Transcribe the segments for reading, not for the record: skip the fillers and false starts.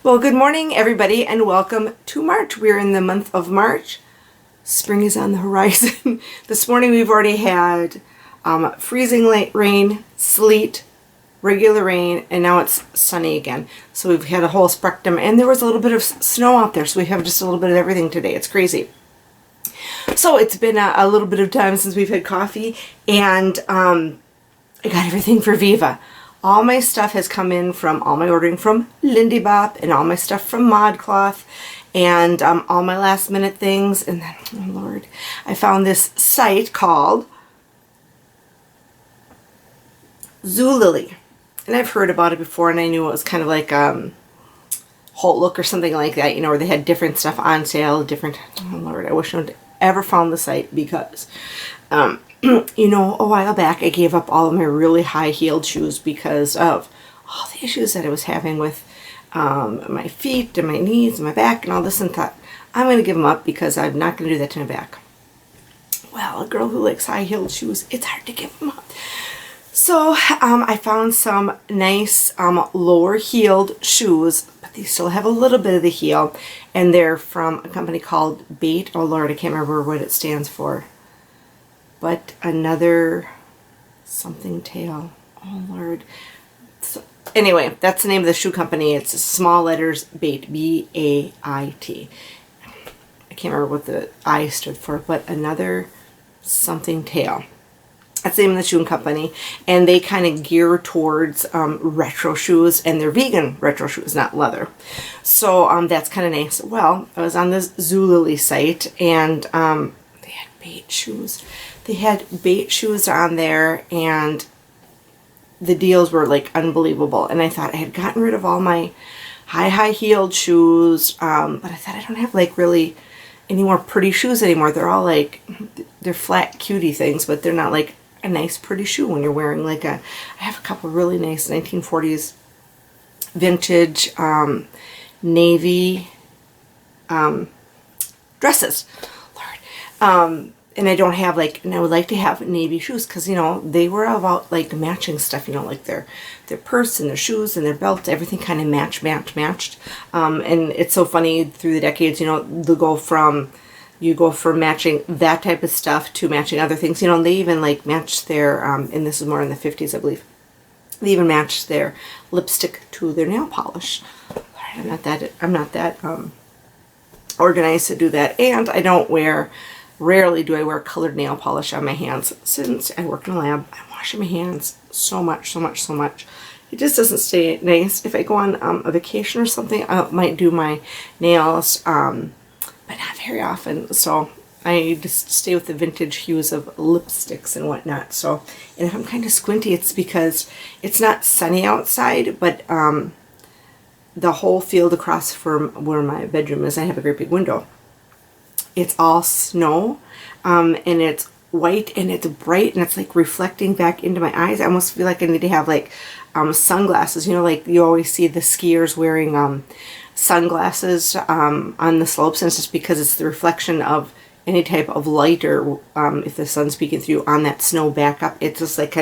Well, good morning, everybody, and welcome to March. We're in the month of March. Spring is on the horizon. This morning we've already had freezing rain, sleet, regular rain, and now it's sunny again. So we've had a whole spectrum, and there was a little bit of snow out there, so we have just a little bit of everything today. It's crazy. So it's been a little bit of time since we've had coffee, and I got everything for Viva. All my stuff has come in from all my ordering from Lindy Bop, and all my stuff from ModCloth, and all my last minute things. And then, oh Lord, I found this site called Zulily, and I've heard about it before, and I knew it was kind of like Whole Look or something like that, you know, where they had different stuff on sale, different. Oh Lord, I wish I would ever found the site, because you know, a while back I gave up all of my really high-heeled shoes because of all the issues that I was having with my feet and my knees and my back and all this, and thought, I'm going to give them up because I'm not going to do that to my back. Well, a girl who likes high-heeled shoes, it's hard to give them up. So I found some nice lower-heeled shoes, but they still have a little bit of the heel, and they're from a company called B.a.i.t. Oh Lord, I can't remember what it stands for. But another something tail. Oh Lord. So, anyway, that's the name of the shoe company. It's small letters, B.a.i.t. B-A-I-T. I can't remember what the I stood for, but another something tail. That's the name of the shoe company. And they kind of gear towards retro shoes, and they're vegan retro shoes, not leather. So that's kind of nice. Well, I was on this Zulily site, and they had B.a.i.t. shoes. They had B.a.i.t. shoes on there, and the deals were like unbelievable. And I thought I had gotten rid of all my high-heeled shoes, but I thought I don't have like really any more pretty shoes anymore. They're all like, they're flat cutie things, but they're not like a nice pretty shoe when you're wearing like I have a couple really nice 1940s vintage navy dresses. Lord. And I don't have like, and I would like to have navy shoes, because, you know, they were about like matching stuff, you know, like their purse and their shoes and their belts, everything kind of matched. And it's so funny through the decades, you know, you go from matching that type of stuff to matching other things, you know, and they even like match their, and this is more in the 50s, I believe, they even matched their lipstick to their nail polish. I'm not that organized to do that. And I don't rarely do I wear colored nail polish on my hands. Since I work in a lab, I'm washing my hands so much. It just doesn't stay nice. If I go on a vacation or something, I might do my nails, but not very often. So I just stay with the vintage hues of lipsticks and whatnot. So, and if I'm kind of squinty, it's because it's not sunny outside, but the whole field across from where my bedroom is, I have a great big window. It's all snow, and it's white, and it's bright, and it's like reflecting back into my eyes. I almost feel like I need to have like sunglasses, you know, like you always see the skiers wearing sunglasses on the slopes, and it's just because it's the reflection of any type of light, or if the sun's peeking through on that snow back up, it's just like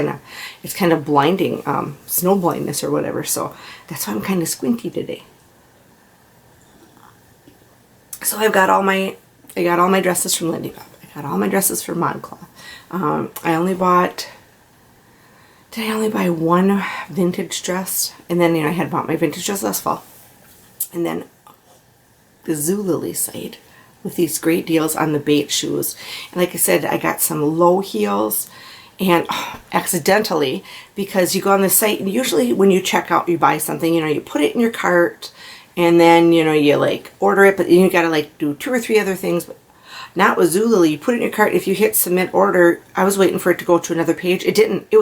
it's kind of blinding, snow blindness or whatever. So that's why I'm kind of squinty today. So I got all my dresses from Lindy Bop. I got all my dresses from ModCloth. Did I only buy one vintage dress? And then, you know, I had bought my vintage dress last fall. And then the Zulily site with these great deals on the B.a.i.t. shoes. And like I said, I got some low heels, and accidentally, because you go on the site, and usually when you check out, you buy something, you know, you put it in your cart, and then, you know, you like order it, but you gotta like do 2 or 3 other things. But not with Zulily. You put it in your cart. If you hit submit order, I was waiting for it to go to another page. It didn't. It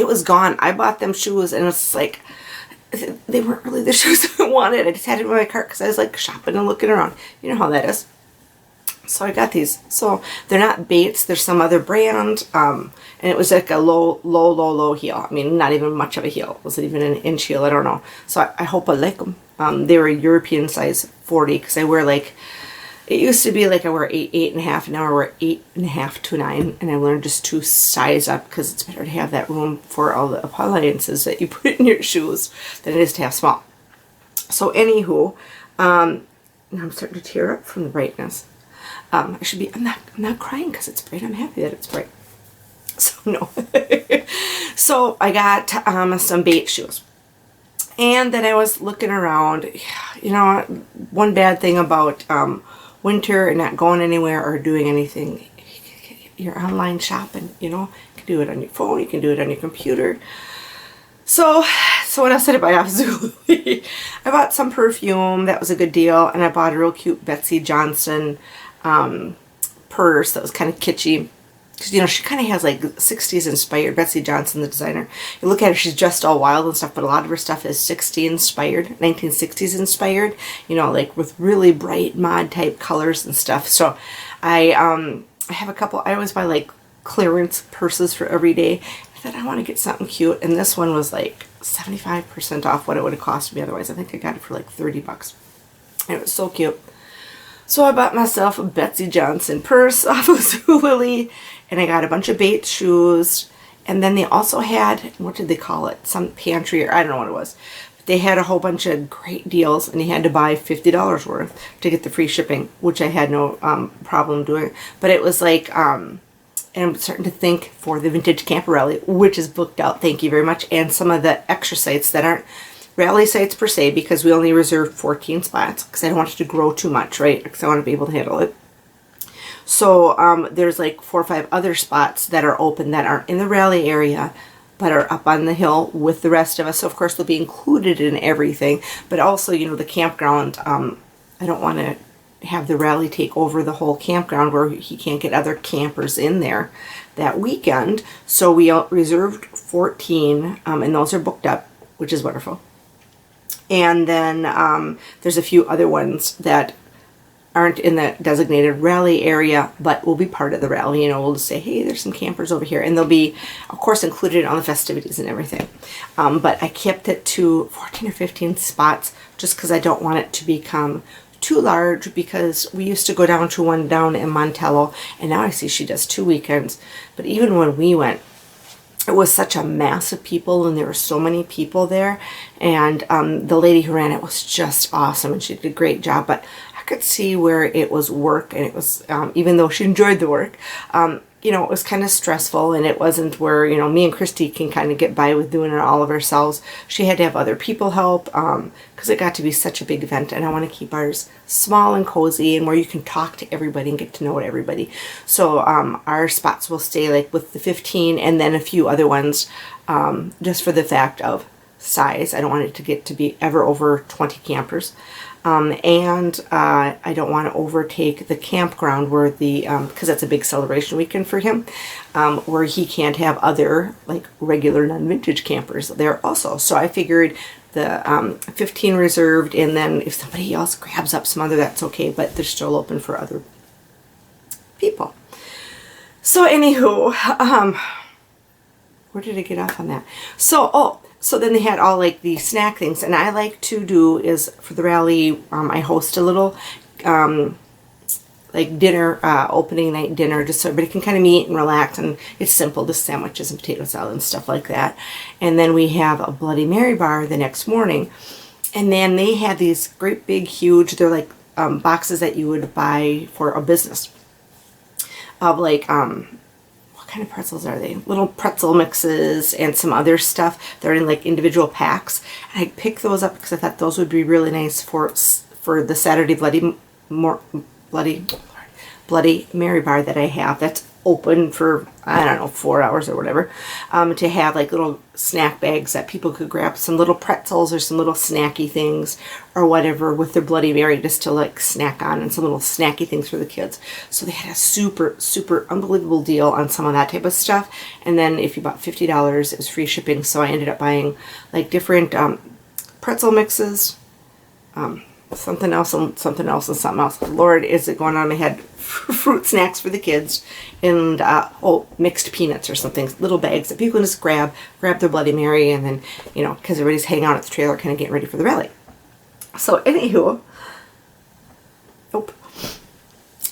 was gone. I bought them shoes, and it's like, they weren't really the shoes I wanted. I just had it in my cart because I was like shopping and looking around. You know how that is. So I got these. So they're not B.a.i.t.s. They're some other brand. And it was like a low heel. I mean, not even much of a heel. Was it even an inch heel? I don't know. So I hope I like them. They were a European size 40, because I wear like, it used to be like I wear 8.5, and now I wear 8.5 to 9, and I learned just to size up, because it's better to have that room for all the appliances that you put in your shoes than it is to have small. So anywho, now I'm starting to tear up from the brightness. I'm not crying because it's bright. I'm happy that it's bright. So no. So I got some B.a.i.t shoes. And then I was looking around. You know, one bad thing about winter and not going anywhere or doing anything, you're online shopping, you know. You can do it on your phone, you can do it on your computer. So what else did I buy off Zulily? I bought some perfume. That was a good deal. And I bought a real cute Betsy Johnson purse that was kind of kitschy. Because, you know, she kind of has like 60s inspired. Betsy Johnson, the designer. You look at her, she's dressed all wild and stuff, but a lot of her stuff is 60s inspired, 1960s inspired. You know, like with really bright mod type colors and stuff. So I have a couple. I always buy like clearance purses for every day. I thought I want to get something cute, and this one was like 75% off what it would have cost me otherwise. I think I got it for like 30 bucks. And it was so cute. So I bought myself a Betsy Johnson purse off of Zulily, and I got a bunch of B.a.i.t shoes, and then they also had, what did they call it? Some pantry, or I don't know what it was. But they had a whole bunch of great deals, and you had to buy $50 worth to get the free shipping, which I had no problem doing. But it was like, and I'm starting to think for the Vintage Camper Rally, which is booked out, thank you very much, and some of the extra sites that aren't rally sites per se, because we only reserved 14 spots, because I don't want it to grow too much, right? Because I want to be able to handle it. So there's like 4 or 5 other spots that are open that aren't in the rally area, but are up on the hill with the rest of us. So of course they'll be included in everything, but also, you know, the campground, I don't want to have the rally take over the whole campground where he can't get other campers in there that weekend. So we reserved 14, and those are booked up, which is wonderful. And then there's a few other ones that aren't in the designated rally area, but will be part of the rally. You know, we'll just say, hey, there's some campers over here, and they'll be, of course, included on the festivities and everything. But I kept it to 14 or 15 spots just because I don't want it to become too large, because we used to go down to one down in Montello, and now I see she does 2 weekends. But even when we went, it was such a mass of people, and there were so many people there, and the lady who ran it was just awesome, and she did a great job. But I could see where it was work, and it was, even though she enjoyed the work, you know, it was kind of stressful, and it wasn't where, you know, me and Christy can kind of get by with doing it all of ourselves. She had to have other people help, because it got to be such a big event, and I want to keep ours small and cozy and where you can talk to everybody and get to know everybody. So our spots will stay like with the 15 and then a few other ones, just for the fact of size. I don't want it to get to be ever over 20 campers. And I don't want to overtake the campground where the, because that's a big celebration weekend for him, where he can't have other like regular non-vintage campers there also. So I figured the 15 reserved, and then if somebody else grabs up some other, that's okay, but they're still open for other people. So anywho, where did I get off on that? So then they had all like the snack things, and I like to do is for the rally, I host a little like dinner, opening night dinner, just so everybody can kind of meet and relax, and it's simple, just sandwiches and potato salad and stuff like that. And then we have a Bloody Mary bar the next morning, and then they had these great big huge, they're like boxes that you would buy for a business of like what kind of pretzels are they? Little pretzel mixes and some other stuff. They're in like individual packs. And I picked those up because I thought those would be really nice for the Saturday Bloody Mary bar that I have. That's open for, I don't know, 4 hours or whatever. To have like little snack bags that people could grab some little pretzels or some little snacky things or whatever with their Bloody Mary just to like snack on, and some little snacky things for the kids. So they had a super, super unbelievable deal on some of that type of stuff. And then if you bought $50, it was free shipping. So I ended up buying like different pretzel mixes, something else and something else and something else. Lord, is it going on in my head? Fruit snacks for the kids, and mixed peanuts or something, little bags that people can just grab their Bloody Mary, and then, you know, because everybody's hanging out at the trailer kind of getting ready for the rally. So anywho,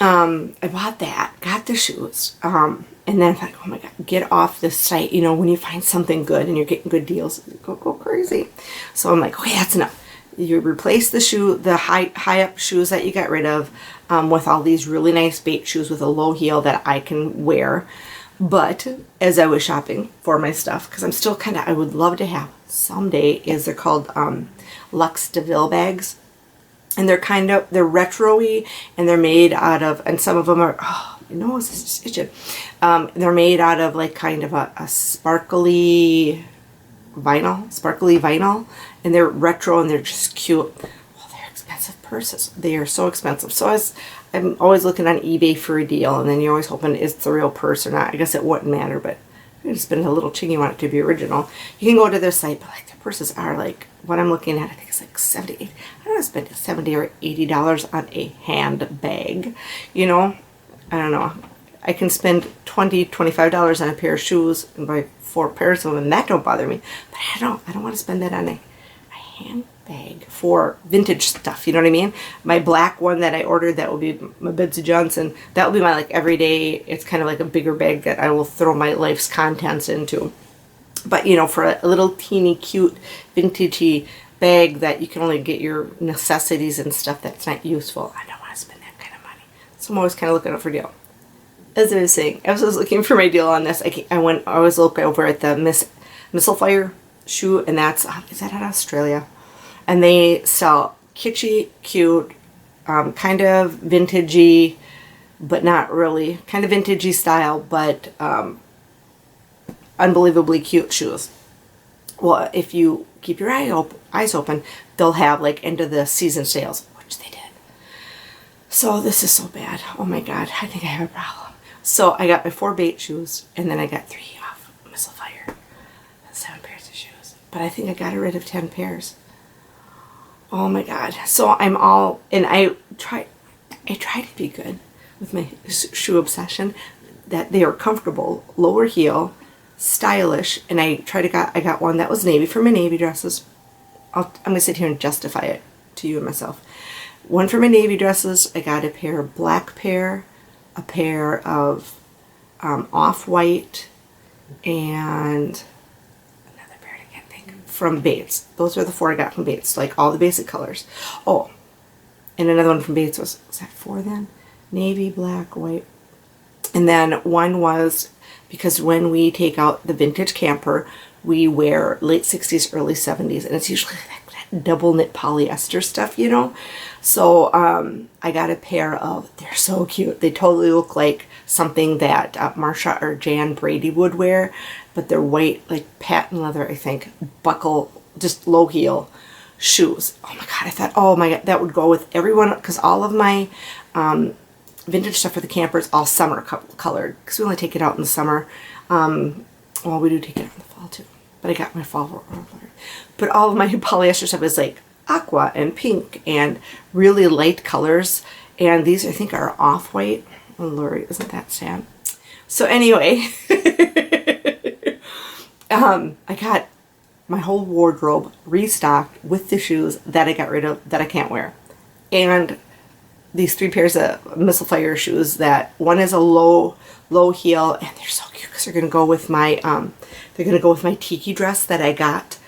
I bought that, got the shoes, and then I thought, oh my god, get off this site. You know, when you find something good and you're getting good deals, go crazy. So I'm like, okay, that's enough. You replace the shoe, the high up shoes that you got rid of, with all these really nice B.a.i.t shoes with a low heel that I can wear. But as I was shopping for my stuff, because I'm still kind of, I would love to have someday, is they're called Luxe DeVille bags. And they're kind of, they're retro-y, and they're made out of, and some of them are, oh, my nose is just itching. They're made out of like kind of a sparkly vinyl, and they're retro and they're just cute. Well, they're expensive purses. They are so expensive. So I'm always looking on eBay for a deal, and then you're always hoping it's the real purse or not. I guess it wouldn't matter, but you're gonna spend a little ching, you want it to be original. You can go to their site, but like their purses are like, what I'm looking at, I think it's like 70, I don't know, spend $70 or $80 on a handbag. You know, I don't know. I can spend $20, $25 on a pair of shoes and buy 4 pairs of them, and that don't bother me. But I don't want to spend that on a handbag for vintage stuff, you know what I mean? My black one that I ordered, that will be my Betsy Johnson, that will be my like everyday, it's kind of like a bigger bag that I will throw my life's contents into. But you know, for a little teeny cute vintagey bag that you can only get your necessities and stuff that's not useful, I don't want to spend that kind of money. So I'm always kind of looking up for a deal. As I was saying, I was looking for my deal on this. I was looking over at the Missile Fire shoe, and is that in Australia? And they sell kitschy, cute, kind of vintagey, but not really, kind of vintagey style, but unbelievably cute shoes. Well, if you keep your eyes open, they'll have like end of the season sales, which they did. So this is so bad. Oh my God, I think I have a problem. So I got my 4 B.a.i.t shoes, and then I got 3 off Missile Fire. That's 7 pairs of shoes. But I think I got rid of 10 pairs. Oh my God. So I'm all, and I try to be good with my shoe obsession, that they are comfortable, lower heel, stylish, and I got one that was navy for my navy dresses. I'm going to sit here and justify it to you and myself. One for my navy dresses. I got a pair of black pair, a pair of off-white, and another pair I can't think, from B.a.i.t. Those are the 4 I got from B.a.i.t, like all the basic colors. Oh, and another one from B.a.i.t was that 4 then? Navy, black, white. And then one was, because when we take out the vintage camper, we wear late 60s, early 70s, and it's usually that double knit polyester stuff, you know. So I got a pair of, they're so cute. They totally look like something that Marsha or Jan Brady would wear, but they're white, like patent leather, I think, buckle, just low heel shoes. Oh my God, I thought, oh my God, that would go with everyone, because all of my vintage stuff for the camper is all summer colored, because we only take it out in the summer. Well, we do take it out in the fall too, but I got my fall. But all of my polyester stuff is like aqua and pink and really light colors, and these I think are off-white. Oh Lord, isn't that sad? So anyway, I got my whole wardrobe restocked with the shoes that I got rid of that I can't wear, and these 3 pairs of Missile Fire shoes, that one is a low heel, and they're so cute because they're gonna go with my tiki dress that I got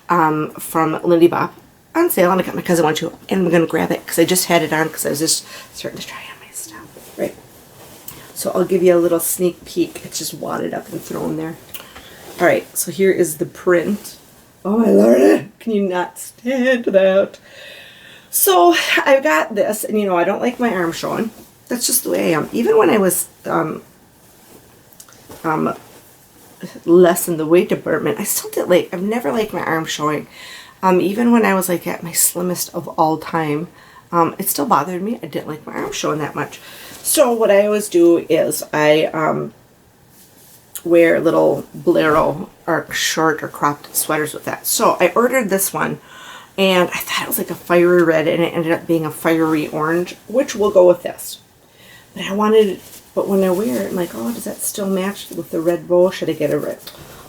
from Lindy Bop on sale, and I got my cousin one too, and I'm gonna grab it because I just had it on because I was just starting to try on my stuff, right? So I'll give you a little sneak peek. It's just wadded up and thrown there. All right, so here is the print. Oh my Lord, can you not stand that? So I've got this, and you know, I don't like my arm showing. That's just the way I am. Even when I was less in the weight department, I still did like, I've never liked my arm showing. Even when I was like at my slimmest of all time, it still bothered me. I didn't like my arm showing that much. So what I always do is I wear little bolero or short or cropped sweaters with that. So I ordered this one, and I thought it was like a fiery red, and it ended up being a fiery orange, which will go with this. But when I wear it, I'm like, oh, does that still match with the red bow? Should I get a red?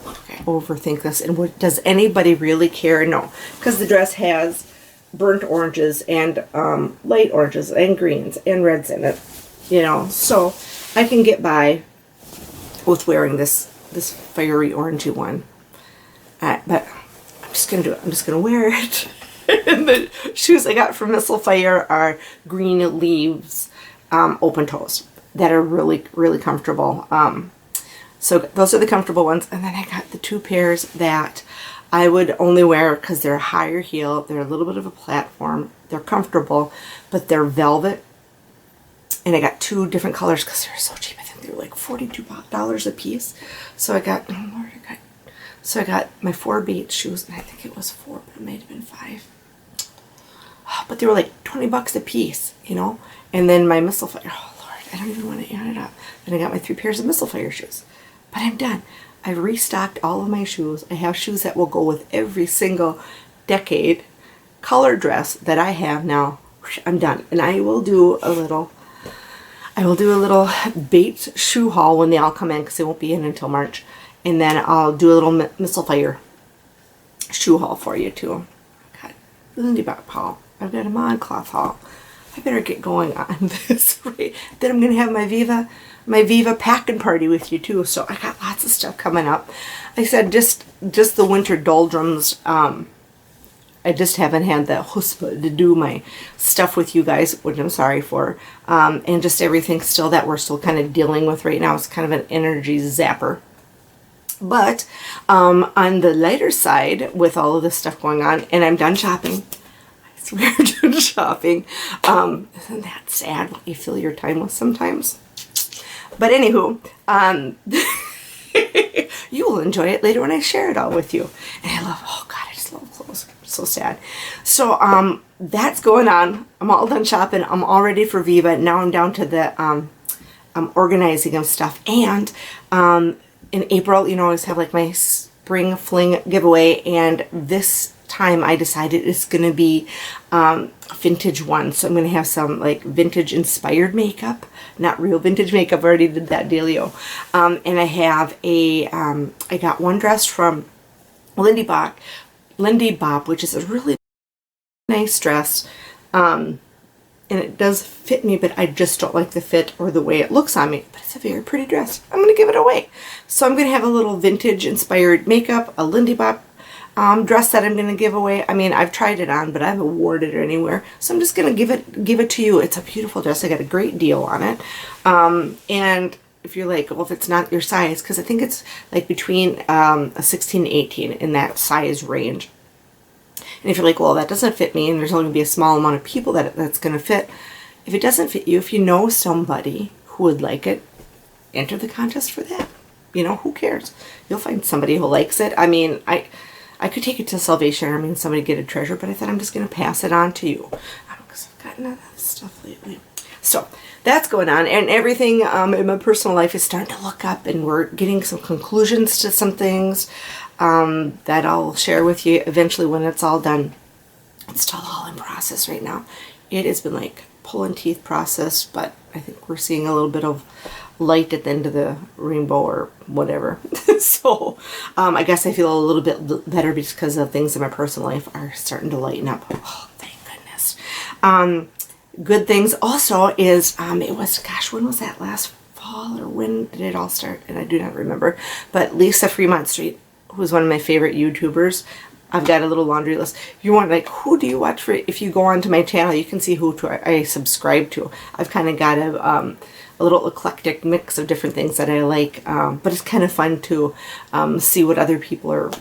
Okay, overthink this. And does anybody really care? No, because the dress has burnt oranges and light oranges and greens and reds in it, you know. So I can get by with wearing this fiery orangey one. But I'm just gonna do it. I'm just gonna wear it. And the shoes I got from Missile Fire are green leaves, open toes that are really, really comfortable. So those are the comfortable ones. And then I got the 2 pairs that I would only wear because they're a higher heel. They're a little bit of a platform. They're comfortable, but they're velvet. And I got 2 different colors because they're so cheap. I think they were like $42 a piece. So I got, oh Lord, I got my 4 B.a.i.t shoes, and I think it was 4, but it might have been 5. But they were like 20 bucks a piece, you know? And then my Missile Fire, oh Lord, I don't even want to add it up. Then I got my 3 pairs of Missile Fire shoes. But I'm done. I've restocked all of my shoes. I have shoes that will go with every single decade color dress that I have now. I'm done. And I will do a little B.a.i.t shoe haul when they all come in, because they won't be in until March. And then I'll do a little Missile Fire shoe haul for you too. I've got Lindy Bop haul. I've got a ModCloth haul. I better get going on this, right? Then I'm going to have my Viva packing party with you too. So I got lots of stuff coming up. I said just the winter doldrums. I just haven't had the chutzpah to do my stuff with you guys, which I'm sorry for. And just everything still that we're still kind of dealing with right now. It's kind of an energy zapper. But on the lighter side, with all of this stuff going on, and I'm done shopping. I swear I'm done shopping. Isn't that sad what you fill your time with sometimes? But anywho, you will enjoy it later when I share it all with you. And I love, oh God, I just love clothes. So sad. So that's going on. I'm all done shopping. I'm all ready for Viva. Now I'm down to the organizing of stuff. And in April, you know, I always have like my spring fling giveaway, and this time I decided it's going to be vintage one. So I'm going to have some like vintage inspired makeup, not real vintage makeup. I already did that dealio. And I have I got one dress from Lindy Bop, which is a really nice dress. And it does fit me, but I just don't like the fit or the way it looks on me. But it's a very pretty dress. I'm going to give it away. So I'm going to have a little vintage inspired makeup, a Lindy Bop dress that I'm going to give away. I mean, I've tried it on, but I haven't worn it anywhere. So I'm just going to give it to you. It's a beautiful dress. I got a great deal on it. And if you're like, well, if it's not your size, because I think it's like between a 16 and 18 in that size range. And if you're like, well, that doesn't fit me, and there's only going to be a small amount of people that's going to fit. If it doesn't fit you, if you know somebody who would like it, enter the contest for that. You know, who cares? You'll find somebody who likes it. I mean, I could take it to Salvation Army and somebody get a treasure, but I thought I'm just going to pass it on to you. Because I've gotten other stuff lately. So that's going on, and everything in my personal life is starting to look up, and we're getting some conclusions to some things that I'll share with you eventually when it's all done. It's still all in process right now. It has been like pulling teeth process, but I think we're seeing a little bit of light at the end of the rainbow or whatever. So I guess I feel a little bit better because of things in my personal life are starting to lighten up. Oh, thank goodness. Good things also is, it was, gosh, when was that, last fall, or when did it all start? And I do not remember. But Lisa Fremont Street, who's one of my favorite YouTubers, I've got a little laundry list. If you want, like, who do you watch for? If you go onto my channel, you can see who I subscribe to. I've kind of got a little eclectic mix of different things that I like, but it's kind of fun to see what other people are,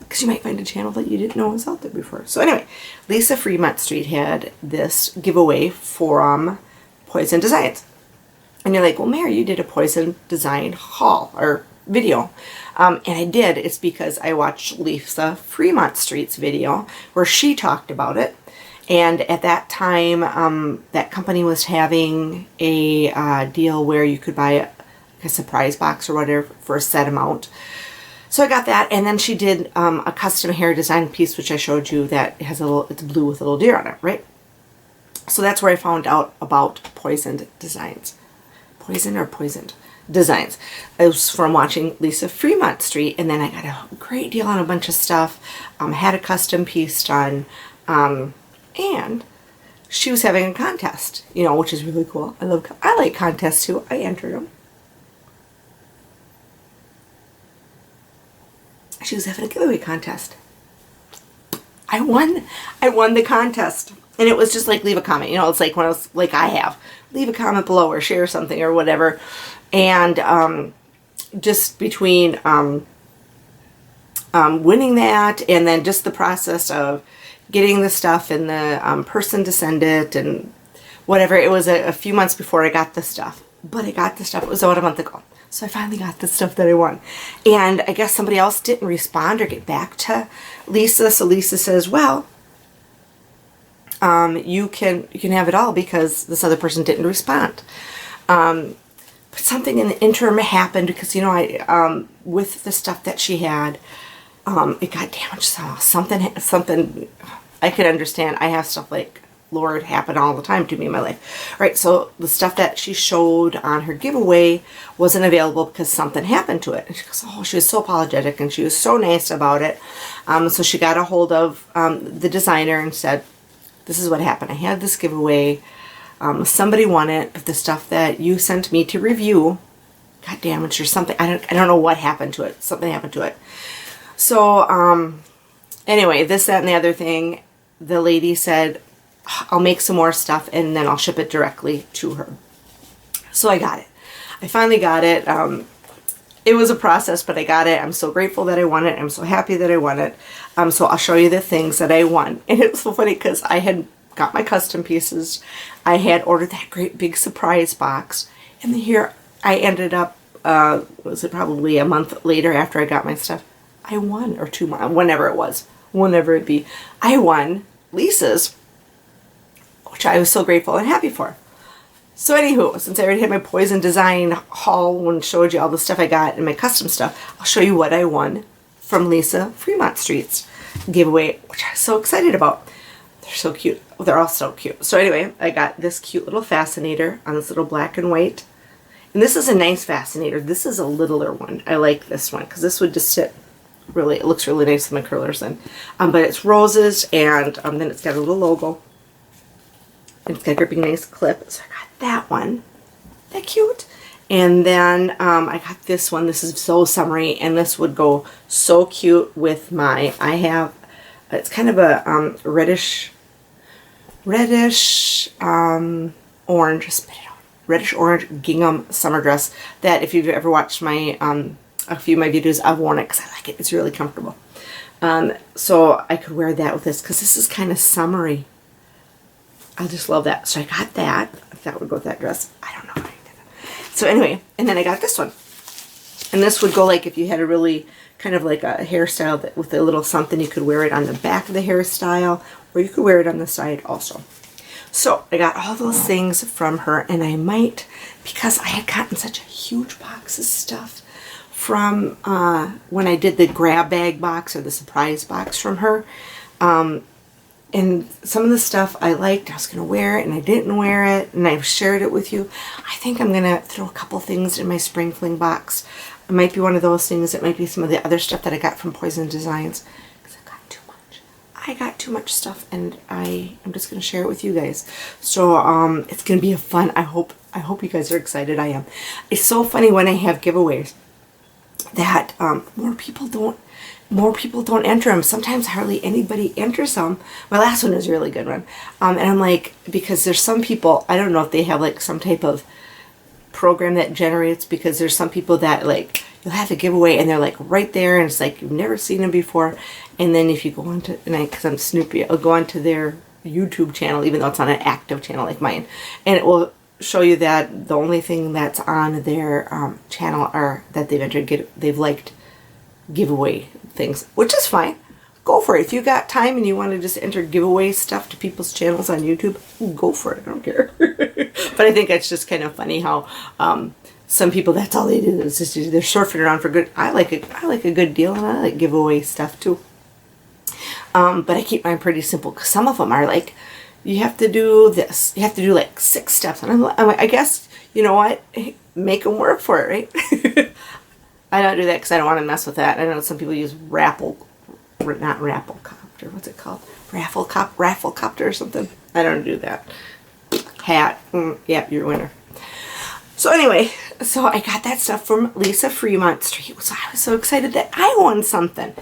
because you might find a channel that you didn't know was out there before. So anyway, Lisa Fremont Street had this giveaway from Poison Designs. And you're like, well, Mary, you did a Poison Design haul or video. And I did. It's because I watched Lisa Fremont Street's video where she talked about it. And at that time, that company was having a deal where you could buy a surprise box or whatever for a set amount. So I got that, and then she did a custom hair design piece, which I showed you, that has it's blue with a little deer on it, right? So that's where I found out about Poisoned Designs. Poison or Poisoned Designs. It was from watching Lisa Fremont Street, and then I got a great deal on a bunch of stuff, had a custom piece done, and she was having a contest, you know, which is really cool. I like contests too. I entered them. She was having a giveaway contest. I won the contest. And it was just like, leave a comment. You know, it's like one of those, like I have. Leave a comment below or share something or whatever. And just between winning that and then just the process of getting the stuff and the person to send it and whatever. It was a few months before I got the stuff. But I got the stuff. It was about a month ago. So I finally got the stuff that I won. And I guess somebody else didn't respond or get back to Lisa. So Lisa says, well, you can have it all because this other person didn't respond. But something in the interim happened because, you know, I with the stuff that she had, it got damaged somehow. Something I could understand. I have stuff like Lord happen all the time to me in my life. All right, so the stuff that she showed on her giveaway wasn't available because something happened to it. And she goes, oh, she was so apologetic and she was so nice about it. So she got a hold of the designer and said, this is what happened. I had this giveaway. Somebody won it, but the stuff that you sent me to review got damaged or something. I don't know what happened to it. Something happened to it. So anyway, this, that, and the other thing, the lady said, I'll make some more stuff and then I'll ship it directly to her. So I got it. I finally got it. It was a process, but I got it. I'm so grateful that I won it. I'm so happy that I won it. So I'll show you the things that I won. And it was so funny because I had got my custom pieces. I had ordered that great big surprise box. And then here I ended up, was it probably a month later after I got my stuff? I won, or 2 months, whenever it was, whenever it be. I won Lisa's, which I was so grateful and happy for. So anywho, since I already had my Poison Design haul and showed you all the stuff I got and my custom stuff, I'll show you what I won from Lisa Fremont Street's giveaway, which I'm so excited about. They're so cute. They're all so cute. So anyway, I got this cute little fascinator on this little black and white. And this is a nice fascinator. This is a littler one. I like this one because this would just sit really, it looks really nice with my curlers in. But it's roses and then it's got a little logo. And it's got a gripping nice clip. So I got that one. That cute. And then I got this one. This is so summery. And this would go so cute with my, I have, it's kind of a reddish orange, spit it out, reddish orange gingham summer dress that if you've ever watched my, a few of my videos, I've worn it because I like it. It's really comfortable. So I could wear that with this because this is kind of summery. I just love that. So I got that. If that would go with that dress. I don't know how I did that. So anyway, and then I got this one. And this would go like if you had a really kind of like a hairstyle that with a little something, you could wear it on the back of the hairstyle or you could wear it on the side also. So I got all those things from her and I might, because I had gotten such a huge box of stuff from when I did the grab bag box or the surprise box from her. And some of the stuff I liked, I was going to wear it and I didn't wear it and I've shared it with you. I think I'm going to throw a couple things in my spring fling box. It might be one of those things. It might be some of the other stuff that I got from Poison Designs. Because I got too much. I got too much stuff and I'm just going to share it with you guys. So it's going to be a fun, I hope you guys are excited. I am. It's so funny when I have giveaways that more people don't enter them. Sometimes hardly anybody enters them. My last one was a really good one. And I'm like, because there's some people, I don't know if they have like some type of program that generates, because there's some people that like, you'll have a giveaway and they're like right there and it's like, you've never seen them before. And then if you go onto, and because I'm Snoopy, I'll go onto their YouTube channel, even though it's on an active channel like mine. And it will show you that the only thing that's on their channel are that they've entered, they've liked giveaway things, which is fine. Go for it. If you got time and you want to just enter giveaway stuff to people's channels on YouTube, go for it. I don't care. But I think it's just kind of funny how some people, that's all they do is just they're surfing around for good. I like a good deal and I like giveaway stuff too. But I keep mine pretty simple because some of them are like, you have to do this. You have to do like 6 steps. And I'm like, I guess, you know what? Make them work for it, right? I don't do that because I don't want to mess with that. I know some people use Rafflecopter. What's it called? Rafflecopter or something. I don't do that. Hat. Yeah, you're a winner. So anyway, so I got that stuff from Lisa Fremont Street. So I was so excited that I won something.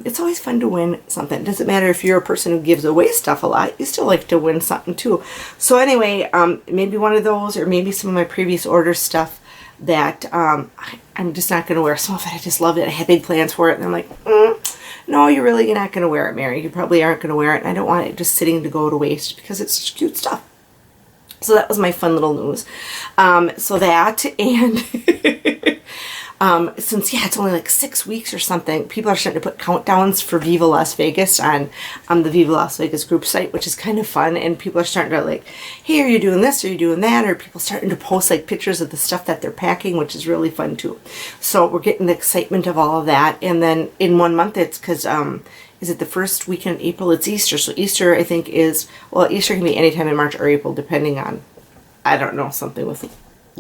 It's always fun to win something. It doesn't matter if you're a person who gives away stuff a lot. You still like to win something too. So anyway, maybe one of those, or maybe some of my previous order stuff that I'm just not going to wear. Some of it I just loved it. I had big plans for it. And I'm like, no, you're really not going to wear it, Mary. You probably aren't going to wear it. And I don't want it just sitting to go to waste because it's such cute stuff. So that was my fun little news. So that, and since, yeah, it's only like 6 weeks or something, people are starting to put countdowns for Viva Las Vegas on the Viva Las Vegas group site, which is kind of fun. And people are starting to like, hey, are you doing this? Are you doing that? Or people starting to post like pictures of the stuff that they're packing, which is really fun too. So we're getting the excitement of all of that. And then in 1 month, it's because, is it the first weekend in April? It's Easter. So Easter, I think, is, well, Easter can be anytime in March or April, depending on, I don't know, something with the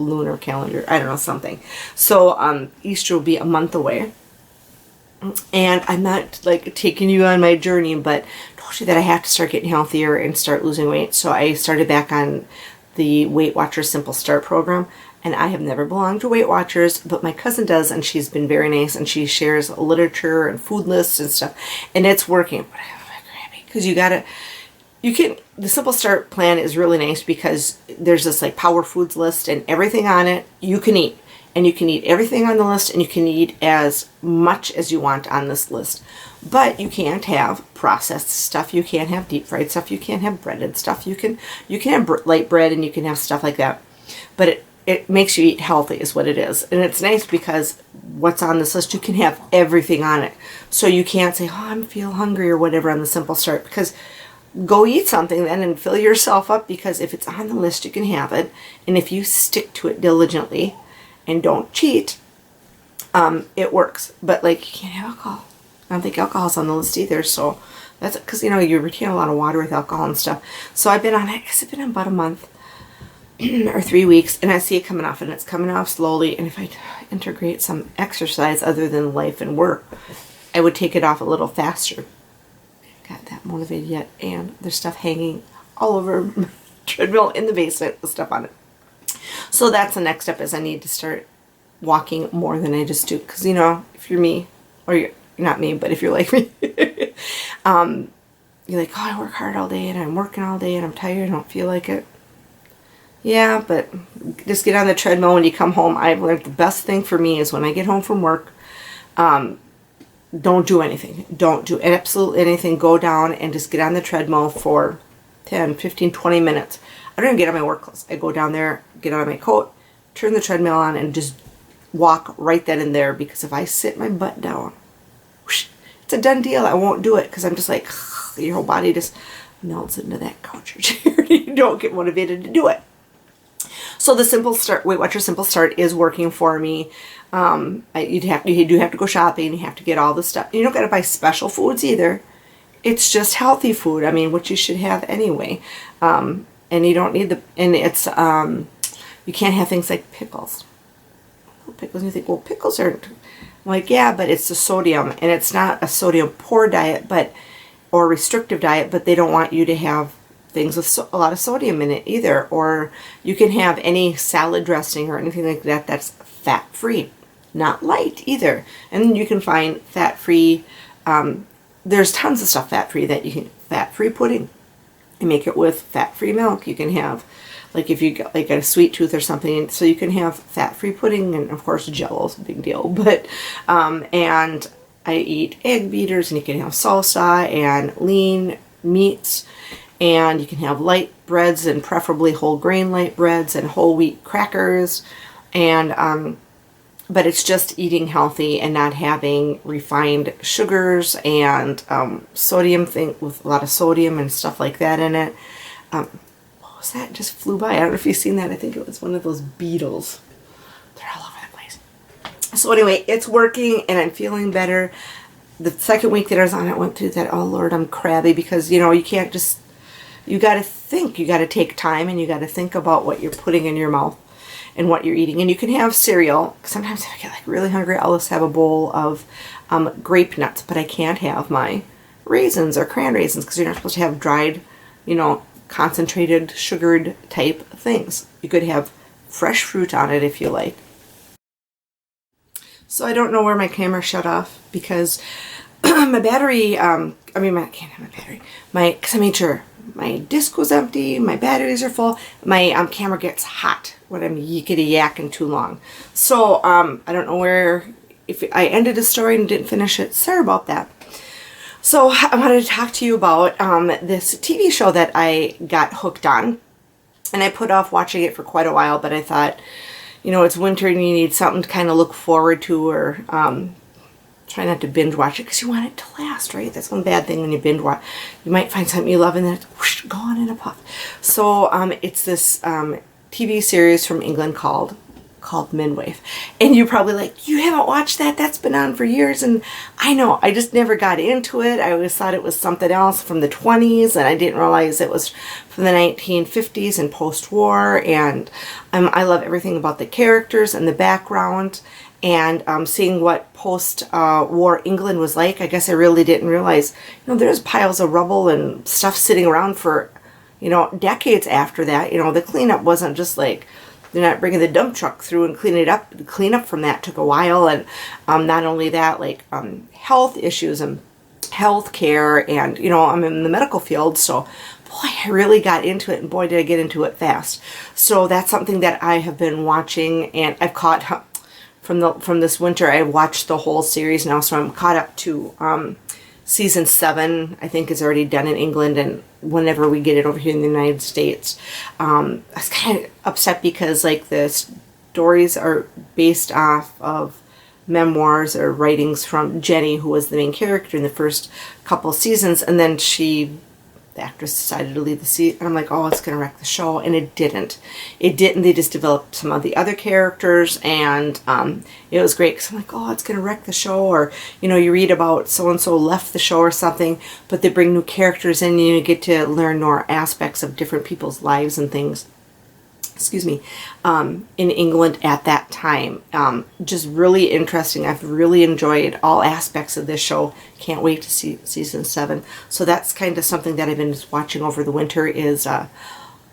lunar calendar. I don't know, something. So Easter will be a month away. And I'm not, like, taking you on my journey, but I told you that I have to start getting healthier and start losing weight. So I started back on the Weight Watchers Simple Start program. And I have never belonged to Weight Watchers, but my cousin does, and she's been very nice, and she shares literature and food lists and stuff, and it's working. But I'm like, crappy, because the Simple Start plan is really nice because there's this like power foods list and everything on it you can eat. And you can eat everything on the list, and you can eat as much as you want on this list. But you can't have processed stuff. You can't have deep fried stuff. You can't have breaded stuff. You can have light bread, and you can have stuff like that. But it makes you eat healthy is what it is. And it's nice because what's on this list, you can have everything on it. So you can't say, oh, I feel hungry or whatever on the Simple Start, because go eat something then and fill yourself up, because if it's on the list, you can have it. And if you stick to it diligently and don't cheat, it works. But like, you can't have alcohol. I don't think alcohol's on the list either. So that's because, you retain a lot of water with alcohol and stuff. So I've been on, I guess I've been on about a month or 3 weeks, and I see it coming off, and it's coming off slowly. And if I integrate some exercise other than life and work, I would take it off a little faster. Got that motivated yet, and there's stuff hanging all over my treadmill in the basement with stuff on it. So that's the next step, is I need to start walking more than I just do. Because, if you're me, or you're not me, but if you're like me, you're like, oh, I work hard all day, and I'm working all day, and I'm tired, I don't feel like it. Yeah, but just get on the treadmill when you come home. I've learned the best thing for me is when I get home from work, don't do anything. Don't do absolutely anything. Go down and just get on the treadmill for 10, 15, 20 minutes. I don't even get on my work clothes. I go down there, get on my coat, turn the treadmill on, and just walk right then and there. Because if I sit my butt down, whoosh, it's a done deal. I won't do it because I'm just like, your whole body just melts into that couch or chair. You don't get motivated to do it. So the Simple Start, Weight Watchers Simple Start is working for me. You do have to go shopping. You have to get all the stuff. You don't got to buy special foods either. It's just healthy food. I mean, what you should have anyway. And you don't need and it's, you can't have things like pickles. Pickles, and you think, well, pickles aren't, I'm like, yeah, but it's the sodium, and it's not a sodium poor diet, or restrictive diet, but they don't want you to have things with a lot of sodium in it either. Or you can have any salad dressing or anything like that that's fat-free, not light either. And you can find fat-free, there's tons of stuff fat-free that you can, fat-free pudding. You make it with fat-free milk. You can have, like if you got like a sweet tooth or something, so you can have fat-free pudding, and of course Jell-O's a big deal. But, and I eat egg beaters, and you can have salsa and lean meats. And you can have light breads, and preferably whole grain light breads, and whole wheat crackers. And, but it's just eating healthy and not having refined sugars and sodium with a lot of sodium and stuff like that in it. What was that? It just flew by. I don't know if you've seen that. I think it was one of those beetles. They're all over the place. So anyway, it's working, and I'm feeling better. The second week that I was on it, went through that, oh Lord, I'm crabby, because, you can't just, you got to think, you got to take time, and you got to think about what you're putting in your mouth and what you're eating. And you can have cereal. Sometimes if I get like really hungry, I'll just have a bowl of grape nuts, but I can't have my raisins or cran raisins, because you're not supposed to have dried, concentrated, sugared type things. You could have fresh fruit on it if you like. So I don't know where my camera shut off because my battery, because I made sure my disc was empty, my batteries are full, my camera gets hot when I'm yickety-yakking too long. So I don't know where, if I ended a story and didn't finish it, sorry about that. So I wanted to talk to you about this TV show that I got hooked on. And I put off watching it for quite a while, but I thought, you know, it's winter and you need something to kind of look forward to, or try not to binge watch it because you want it to last, right? That's one bad thing when you binge watch. You might find something you love and then it's whoosh, gone in a puff. So it's this TV series from England called Midwife. And you're probably like, you haven't watched that? That's been on for years. And I know, I just never got into it. I always thought it was something else from the 20s, and I didn't realize it was from the 1950s and post-war. And I love everything about the characters and the background, and seeing what post-war England was like. I guess I really didn't realize, you know, there's piles of rubble and stuff sitting around for, you know, decades after that. You know, the cleanup wasn't just like, they're not bringing the dump truck through and clean it up. The cleanup from that took a while, and not only that, like health issues and health care, and you know, I'm in the medical field, so boy, I really got into it, and boy, did I get into it fast. So that's something that I have been watching, and I've caught from this winter. I watched the whole series now, so I'm caught up to season 7. I think is already done in England, and whenever we get it over here in the United States, I was kind of upset because like the stories are based off of memoirs or writings from Jenny, who was the main character in the first couple seasons, and then the actress decided to leave the seat, and I'm like, oh, it's gonna wreck the show, and it didn't. It didn't. They just developed some of the other characters, and it was great because I'm like, oh, it's gonna wreck the show. Or you know, you read about so and so left the show or something, but they bring new characters in, and you get to learn more aspects of different people's lives and things. Excuse me, in England at that time. Just really interesting. I've really enjoyed all aspects of this show. Can't wait to see season 7. So that's kind of something that I've been watching over the winter is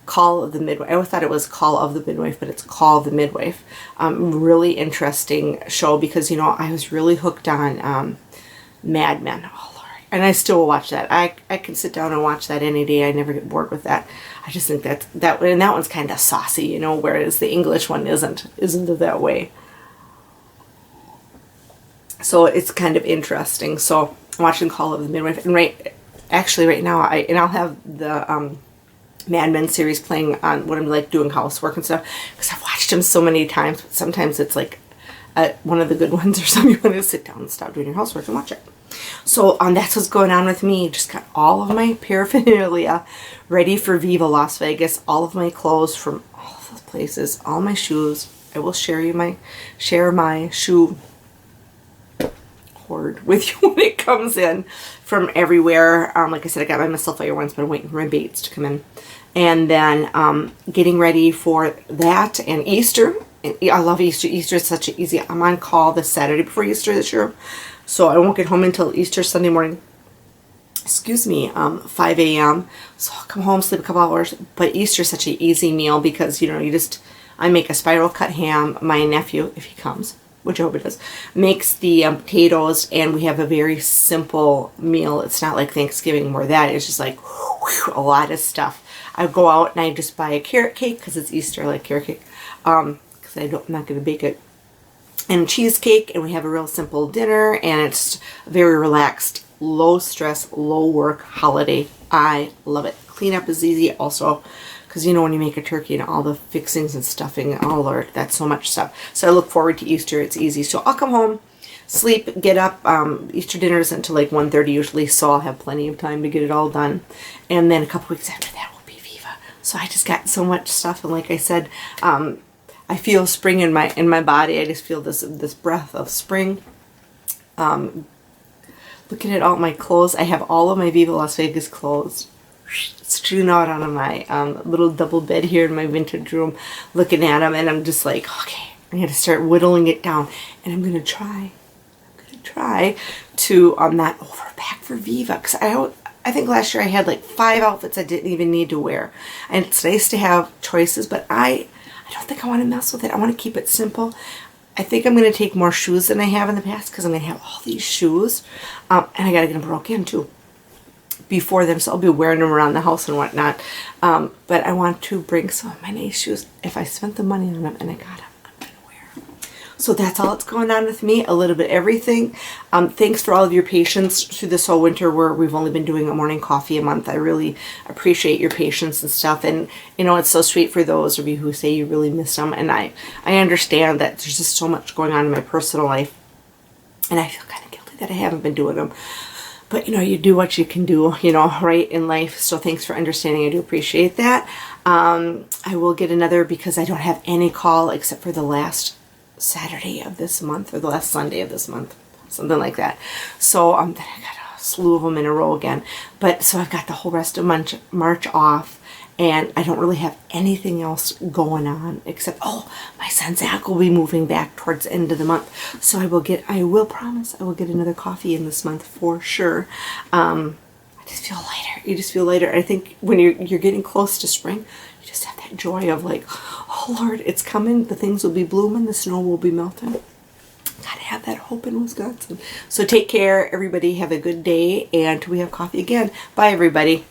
Call of the Midwife. I always thought it was Call of the Midwife, but it's Call of the Midwife. Really interesting show because, you know, I was really hooked on Mad Men. Oh, Lord. And I still will watch that. I can sit down and watch that any day. I never get bored with that. I just think that one's kind of saucy, you know, whereas the English one isn't that way. So it's kind of interesting. So I'm watching Call of the Midwife, and right now I'll have the Mad Men series playing on when I'm like doing housework and stuff, because I've watched them so many times. But sometimes it's like one of the good ones, or something you want to sit down and stop doing your housework and watch it. So that's what's going on with me. Just got all of my paraphernalia ready for Viva Las Vegas. All of my clothes from all of those places. All my shoes. I will share my shoe hoard with you when it comes in from everywhere. Like I said, I got my Midwife ones, but I'm waiting for my B.a.i.t to come in. And then getting ready for that and Easter. And I love Easter. Easter is such an easy. I'm on call this Saturday before Easter this year. So I won't get home until Easter Sunday morning. Excuse me, 5 a.m. So I'll come home, sleep a couple hours. But Easter is such an easy meal because, you know, I make a spiral cut ham. My nephew, if he comes, which I hope he does, makes the potatoes, and we have a very simple meal. It's not like Thanksgiving where that is just like whew, a lot of stuff. I go out and I just buy a carrot cake because it's Easter. I like carrot cake because I'm not going to bake it. And cheesecake, and we have a real simple dinner, and it's very relaxed, low stress, low work holiday. I love it. Cleanup is easy also, because you know when you make a turkey and all the fixings and stuffing, oh Lord, that's so much stuff. So I look forward to Easter. It's easy. So I'll come home, sleep, get up. Easter dinner isn't until like 1:30 usually, so I'll have plenty of time to get it all done. And then a couple weeks after that will be Viva. So I just got so much stuff, and like I said, I feel spring in my body. I just feel this breath of spring. Looking at all my clothes, I have all of my Viva Las Vegas clothes strewn out on my little double bed here in my vintage room, looking at them, and I'm just like, okay, I'm going to start whittling it down, and I'm going to try to not overpack for Viva, because I think last year I had like 5 outfits I didn't even need to wear, and it's nice to have choices, but I I don't think I want to mess with it. I want to keep it simple. I think I'm going to take more shoes than I have in the past because I'm going to have all these shoes. And I got to get them broke in too before them, so I'll be wearing them around the house and whatnot. But I want to bring some of my nice shoes. If I spent the money on them and I got them, I'm going to wear them. So that's all that's going on with me, a little bit everything. Thanks for all of your patience through this whole winter where we've only been doing a morning coffee a month. I really appreciate your patience and stuff. And, you know, it's so sweet for those of you who say you really miss them. And I understand that there's just so much going on in my personal life. And I feel kind of guilty that I haven't been doing them. But, you know, you do what you can do, you know, right, in life. So thanks for understanding. I do appreciate that. I will get another because I don't have any call except for the last Saturday of this month or the last Sunday of this month, something like that. So then I got a slew of them in a row again. But so I've got the whole rest of March off, and I don't really have anything else going on except, oh, my son Zach will be moving back towards the end of the month. So I will promise I will get another coffee in this month for sure. I just feel lighter. You just feel lighter. I think when you're getting close to spring, you just have that joy of like, oh Lord, it's coming. The things will be blooming. The snow will be melting. Gotta have that hope in Wisconsin. So take care, everybody. Have a good day, and till we have coffee again. Bye, everybody.